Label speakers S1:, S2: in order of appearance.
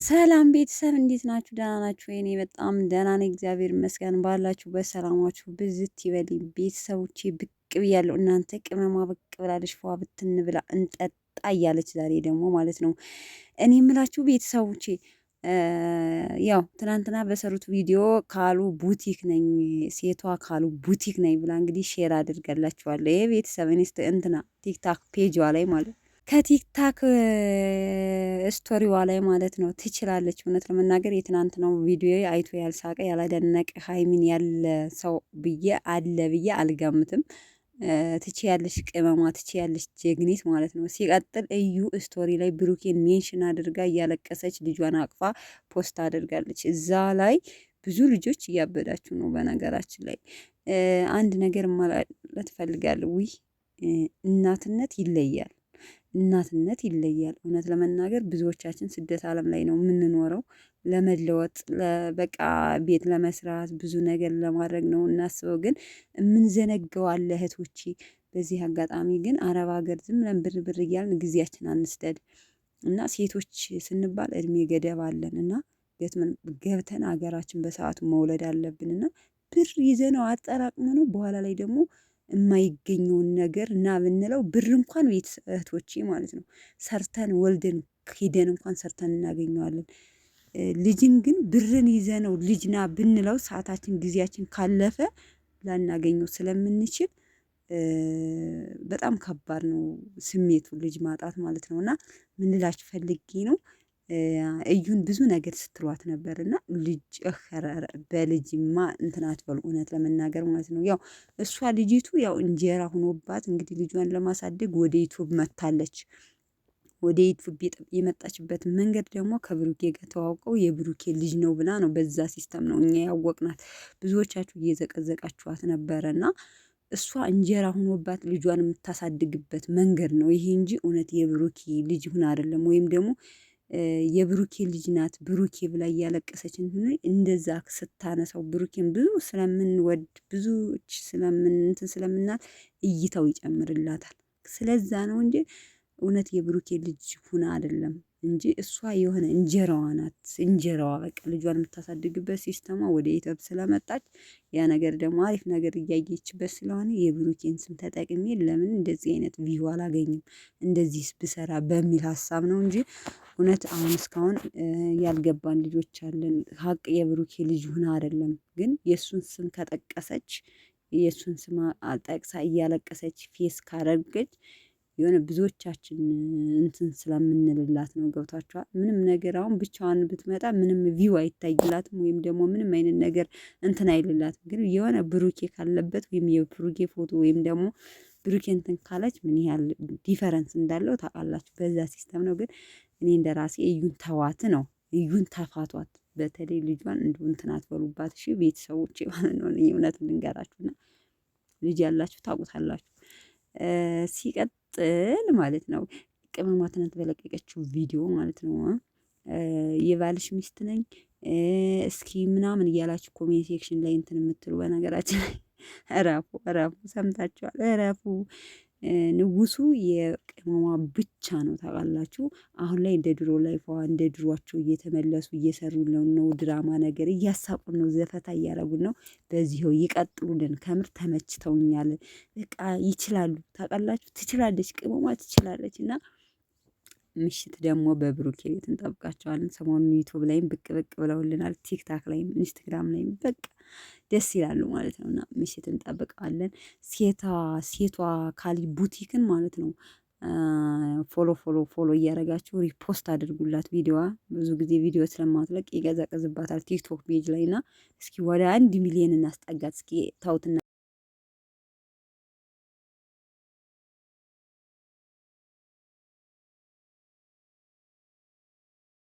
S1: ሰላም ቤተሰብ እንዴት ናችሁ? ደህና ናችሁ? እኔ በጣም ደህና ነኝ፣ እግዚአብሔር ይመስገን። ባላችሁበት ሰላማችሁ ብዝት ይበልኝ። ቤተሰቦቼ ብቅ ብያለሁ። እናንተ ቅመማ ብቅ ብላለች፣ ፏ ብትን ብላ እንጠጣ እያለች ዛሬ ደግሞ ማለት ነው። እኔ የምላችሁ ቤተሰቦቼ ያው ትናንትና በሰሩት ቪዲዮ ካሉ ቡቲክ ነኝ ሴቷ ካሉ ቡቲክ ነኝ ብላ እንግዲህ ሼር አድርጋላችኋለሁ። ይሄ ቤተሰብ እንትና ቲክታክ ፔጅዋ ላይ ማለት ከቲክታክ ስቶሪዋ ላይ ማለት ነው። ትችላለች። እውነት ለመናገር የትናንትናው ቪዲዮ አይቶ ያልሳቀ ያላደነቀ ሀይሚን ያለ ሰው ብዬ አልገምትም። ትችያለሽ ቅመማ፣ ትችያለሽ ጀግኒት ማለት ነው። ሲቀጥል እዩ ስቶሪ ላይ ብሩኬን ሜንሽን አድርጋ እያለቀሰች ልጇን አቅፋ ፖስት አድርጋለች። እዛ ላይ ብዙ ልጆች እያበዳችሁ ነው። በነገራችን ላይ አንድ ነገር ማለት እፈልጋለሁ። ውይ እናትነት ይለያል። እናትነት ይለያል። እውነት ለመናገር ብዙዎቻችን ስደት ዓለም ላይ ነው የምንኖረው። ለመለወጥ በቃ ቤት ለመስራት ብዙ ነገር ለማድረግ ነው እናስበው፣ ግን የምንዘነገው አለ እህቶቼ። በዚህ አጋጣሚ ግን አረብ ሀገር ዝም ብለን ብር ብር እያልን ጊዜያችን አንስደድ እና ሴቶች ስንባል እድሜ ገደብ አለን እና ገብተን ሀገራችን በሰዓቱ መውለድ አለብን እና ብር ይዘነው አጠራቅመ ነው በኋላ ላይ ደግሞ የማይገኘውን ነገር እና ብንለው ብር እንኳን ቤት እህቶቼ ማለት ነው ሰርተን ወልደን ሂደን እንኳን ሰርተን እናገኘዋለን። ልጅን ግን ብርን ይዘነው ልጅና ብንለው ሰዓታችን ጊዜያችን ካለፈ ላናገኘው ስለምንችል በጣም ከባድ ነው ስሜቱ ልጅ ማጣት ማለት ነው። እና ምን ልላችሁ ፈልጌ ነው እዩን ብዙ ነገር ስትሏት ነበር እና ልጅ በልጅማ እንትን አትበሉ፣ እውነት ለመናገር ማለት ነው። ያው እሷ ልጅቱ ያው እንጀራ ሆኖባት እንግዲህ ልጇን ለማሳደግ ወደ ዩቱብ መታለች። ወደ ዩቱብ የመጣችበት መንገድ ደግሞ ከብሩኬ ጋር ተዋውቀው የብሩኬ ልጅ ነው ብላ ነው። በዛ ሲስተም ነው እኛ ያወቅናት። ብዙዎቻችሁ እየዘቀዘቃችኋት ነበረ እና እሷ እንጀራ ሆኖባት ልጇን የምታሳድግበት መንገድ ነው ይሄ እንጂ እውነት የብሩኬ ልጅ ሁን አይደለም። ወይም ደግሞ የብሩኬ ልጅ ናት ብሩኬ ብላ እያለቀሰች እንደዛ ስታነሳው ብሩኬን ብዙ ስለምንወድ ብዙዎች ስለምናል እይታው ይጨምርላታል። ስለዛ ነው እንጂ እውነት የብሩኬ ልጅ ሁና አይደለም እንጂ እሷ የሆነ እንጀራዋ ናት። እንጀራዋ በቃ ልጇን የምታሳድግበት ሲስተማ ወደ ኢትዮጵ ስለመጣች ያ ነገር ደግሞ አሪፍ ነገር እያየችበት ስለሆነ የብሩኬን ስም ተጠቅሜ ለምን እንደዚህ አይነት ቪው አላገኝም እንደዚህ ብሰራ በሚል ሀሳብ ነው እንጂ እውነት አሁን እስካሁን ያልገባን ልጆች አለን። ሀቅ የብሩኬ ልጅ ሁና አይደለም፣ ግን የእሱን ስም ከጠቀሰች የእሱን ስም ጠቅሳ እያለቀሰች ፌስ ካደረገች የሆነ ብዙዎቻችን እንትን ስለምንልላት ነው። ገብቷችኋል? ምንም ነገር አሁን ብቻዋን ብትመጣ ምንም ቪው አይታይላትም፣ ወይም ደግሞ ምንም አይነት ነገር እንትን አይልላትም። ግን የሆነ ብሩኬ ካለበት ወይም የብሩኬ ፎቶ ወይም ደግሞ ብሩኬ እንትን ካለች ምን ያህል ዲፈረንስ እንዳለው ታውቃላችሁ። በዛ ሲስተም ነው። ግን እኔ እንደ ራሴ እዩን ተዋት ነው፣ እዩን ተፋቷት። በተለይ ልጇን እንዲሁ እንትን አትበሉባት እሺ ቤተሰቦቼ ማለት ነው። እውነቱን ልንገራችሁና ልጅ ያላችሁ ታውቁታላችሁ። ሲቀጥል ማለት ነው ቅመማ ትናንት በለቀቀችው ቪዲዮ ማለት ነው የባልሽ ሚስት ነኝ እስኪ ምናምን እያላችሁ ኮሜንት ሴክሽን ላይ እንትን የምትሉ በነገራችን ላይ እረፉ፣ ሰምታችኋል፣ እረፉ። ንጉሱ የቅመማ ብቻ ነው ታውቃላችሁ። አሁን ላይ እንደ ድሮ ላይፏ እንደ ድሯቸው እየተመለሱ እየሰሩ ነው ድራማ ነገር እያሳቁን ነው፣ ዘፈታ እያረጉን ነው። በዚህው ይቀጥሉልን። ከምር ተመችተውኛል። በቃ ይችላሉ፣ ታውቃላችሁ፣ ትችላለች፣ ቅመማ ትችላለች። እና ምሽት ደግሞ በብሩኬ ቤት እንጠብቃቸዋለን። ሰሞኑን ዩቱብ ላይም ብቅ ብቅ ብለውልናል፣ ቲክታክ ላይም ኢንስታግራም ላይም በቃ ደስ ይላሉ ማለት ነው። እና ምሽት እንጠብቃለን። ሴቷ ካሊ ቡቲክን ማለት ነው ፎሎ እያደረጋችሁ ሪፖስት አድርጉላት። ቪዲዮዋ ብዙ ጊዜ ቪዲዮ ስለማትለቅ ይቀዘቅዝባታል ቲክቶክ ፔጅ ላይ እና እስኪ ወደ 1 ሚሊዮን እናስጠጋት እስኪ ታውትና